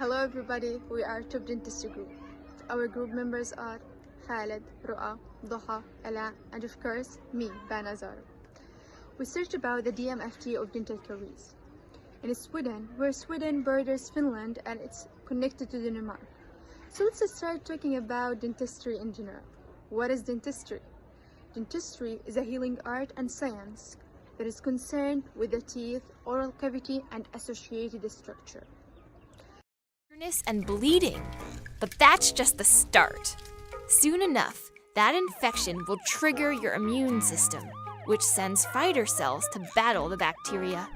Hello everybody, we are Top Dentistry Group. Our group members are Khaled, Ru'a, Doha, Ela, and of course me, Banazar. We searched about the DMFT of dental caries. In Sweden, where Sweden borders Finland and it's connected to Denmark. So let's start talking about dentistry in general. What is dentistry? Dentistry is a healing art and science that is concerned with the teeth, oral cavity, and associated structure. And bleeding. But that's just the start. Soon enough, that infection will trigger your immune system, which sends fighter cells to battle the bacteria.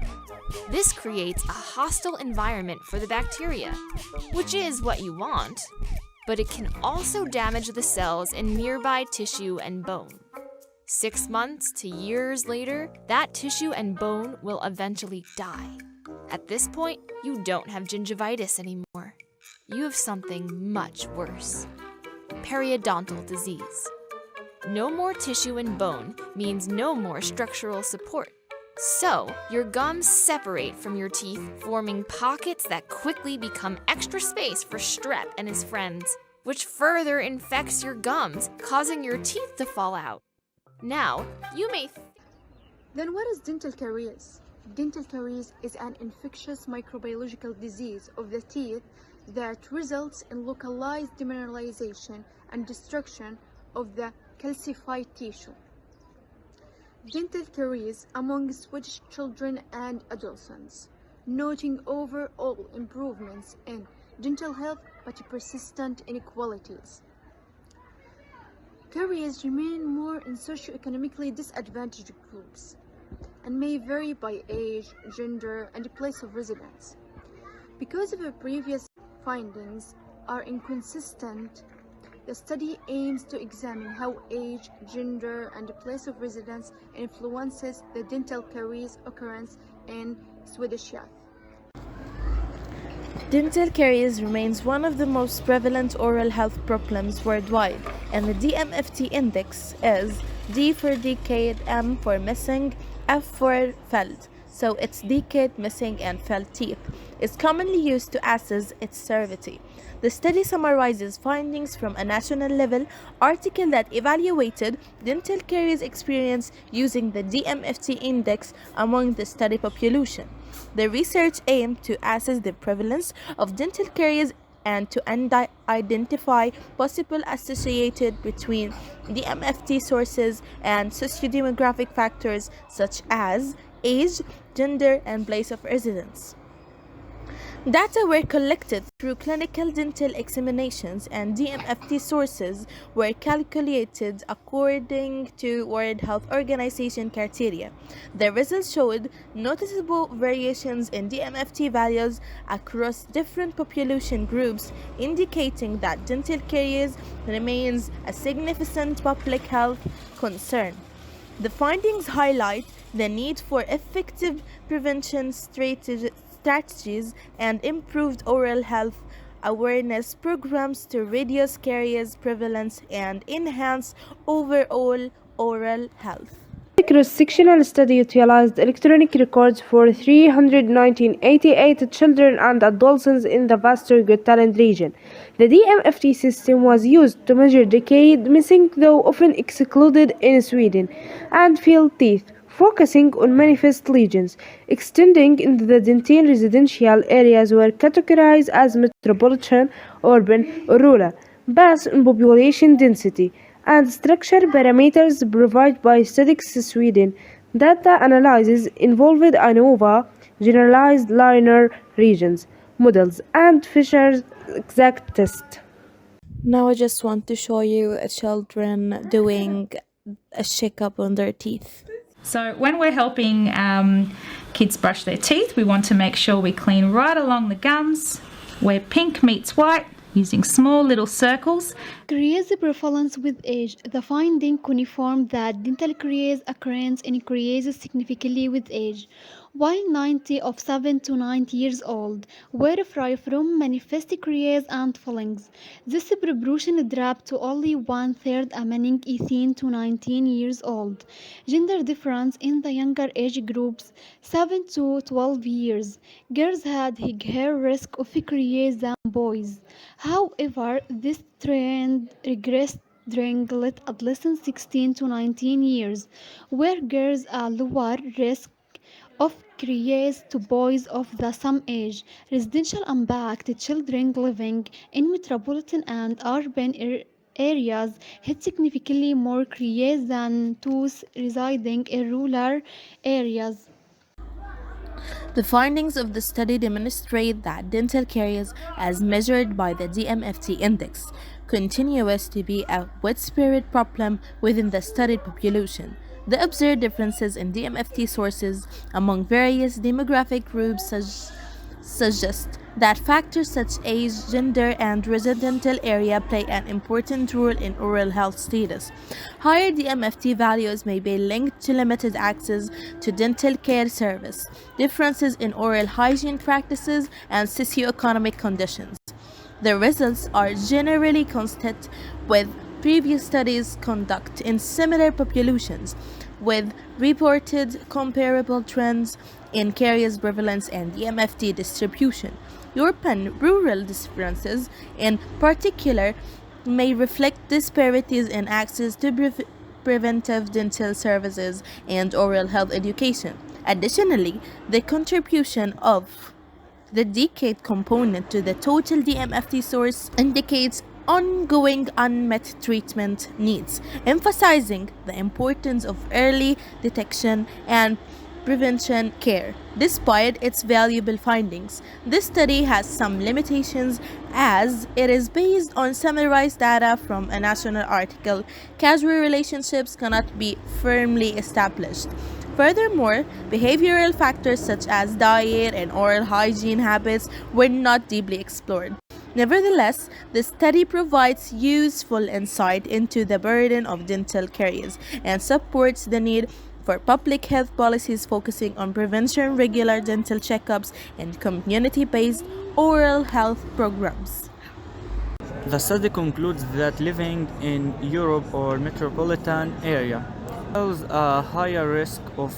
This creates a hostile environment for the bacteria, which is what you want, but it can also damage the cells in nearby tissue and bone. 6 months to years later, that tissue and bone will eventually die. At this point, you don't have gingivitis anymore. You have something much worse. Periodontal disease. No more tissue and bone means no more structural support. So, your gums separate from your teeth, forming pockets that quickly become extra space for strep and his friends, which further infects your gums, causing your teeth to fall out. Now, you may Then what is dental caries? Dental caries is an infectious microbiological disease of the teeth that results in localized demineralization and destruction of the calcified tissue. Dental caries among Swedish children and adolescents, noting overall improvements in dental health but persistent inequalities. Caries remain more in socioeconomically disadvantaged groups and may vary by age, gender, and place of residence. Because of the previous findings are inconsistent, the study aims to examine how age, gender, and place of residence influences the dental caries occurrence in Swedish youth. Dental caries remains one of the most prevalent oral health problems worldwide, and the DMFT index is D for decade, M for missing, F for felt, so it's decade, missing, and felt teeth, is commonly used to assess its severity. The study summarizes findings from a national level article that evaluated dental caries experience using the DMFT index among the study population. The research aimed to assess the prevalence of dental caries and to identify possible associated between DMFT sources and sociodemographic factors such as age, gender, and place of residence. Data were collected through clinical dental examinations, and DMFT sources were calculated according to World Health Organization criteria. The results showed noticeable variations in DMFT values across different population groups, indicating that dental caries remains a significant public health concern. The findings highlight the need for effective prevention strategies and improved oral health awareness programs to reduce caries prevalence and enhance overall oral health. The cross-sectional study utilized electronic records for 388 children and adolescents in the Västergötland region. The DMFT system was used to measure decayed, missing, though often excluded in Sweden, and filled teeth, focusing on manifest lesions, extending into the dental residential areas were categorized as metropolitan, urban, or rural, based on population density and structure parameters provided by Statistics Sweden. Data analysis involved ANOVA, generalized linear regions, models, and Fisher's exact test. Now I just want to show you children doing a checkup on their teeth. So when we're helping kids brush their teeth, we want to make sure we clean right along the gums, where pink meets white, using small little circles. Caries prevalence with age. The finding confirmed that dental caries occurrence increases significantly with age. While 90 of 7 to 90 years old were free from manifest caries and fillings, this proportion dropped to only 1/3 among 18 to 19 years old. Gender difference in the younger age groups 7 to 12 years. Girls had higher risk of caries than boys. However, this trend regressed during late adolescence 16 to 19 years, where girls are lower risk of careers to boys of the same age. Residential impact children living in metropolitan and urban areas hit significantly more careers than those residing in rural areas. The findings of the study demonstrate that dental caries, as measured by the DMFT index, continues to be a widespread problem within the studied population. The observed differences in DMFT sources among various demographic groups suggest that factors such as age, gender, and residential area play an important role in oral health status. Higher DMFT values may be linked to limited access to dental care service, differences in oral hygiene practices, and socioeconomic conditions. The results are generally consistent with previous studies conducted in similar populations, with reported comparable trends in caries prevalence and DMFT distribution. Urban rural differences, in particular, may reflect disparities in access to preventive dental services and oral health education. Additionally, the contribution of the decade component to the total DMFT source indicates ongoing unmet treatment needs, emphasizing the importance of early detection and prevention care. Despite its valuable findings, this study has some limitations as it is based on summarized data from a national article. Causal relationships cannot be firmly established. Furthermore, behavioral factors such as diet and oral hygiene habits were not deeply explored. Nevertheless, the study provides useful insight into the burden of dental caries and supports the need for public health policies focusing on prevention, regular dental checkups, and community-based oral health programs. The study concludes that living in Europe or metropolitan area has a higher risk of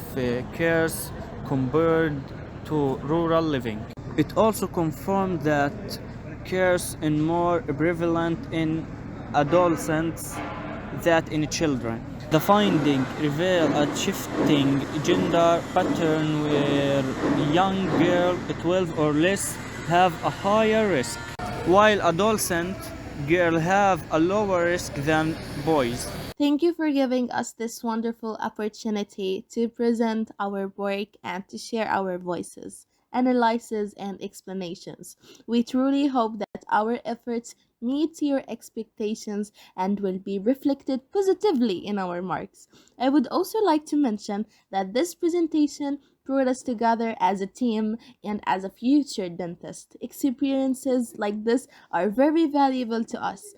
cares compared to rural living. It also confirmed that cares are more prevalent in adolescents than in children. The finding reveal a shifting gender pattern where young girls 12 or less have a higher risk, while adolescent girls have a lower risk than boys. Thank you for giving us this wonderful opportunity to present our work and to share our voices, analyses, and explanations. We truly hope that our efforts meet your expectations and will be reflected positively in our marks. I would also like to mention that this presentation brought us together as a team and as a future dentist. Experiences like this are very valuable to us.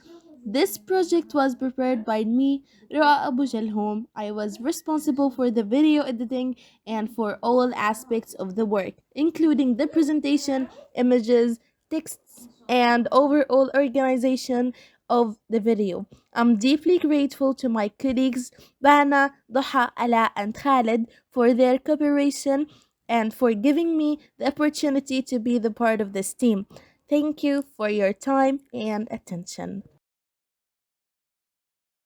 This project was prepared by me, Ra Abu Jalhom. I was responsible for the video editing and for all aspects of the work, including the presentation, images, texts, and overall organization of the video. I'm deeply grateful to my colleagues Bana, Duha, Ala, and Khalid for their cooperation and for giving me the opportunity to be the part of this team. Thank you for your time and attention.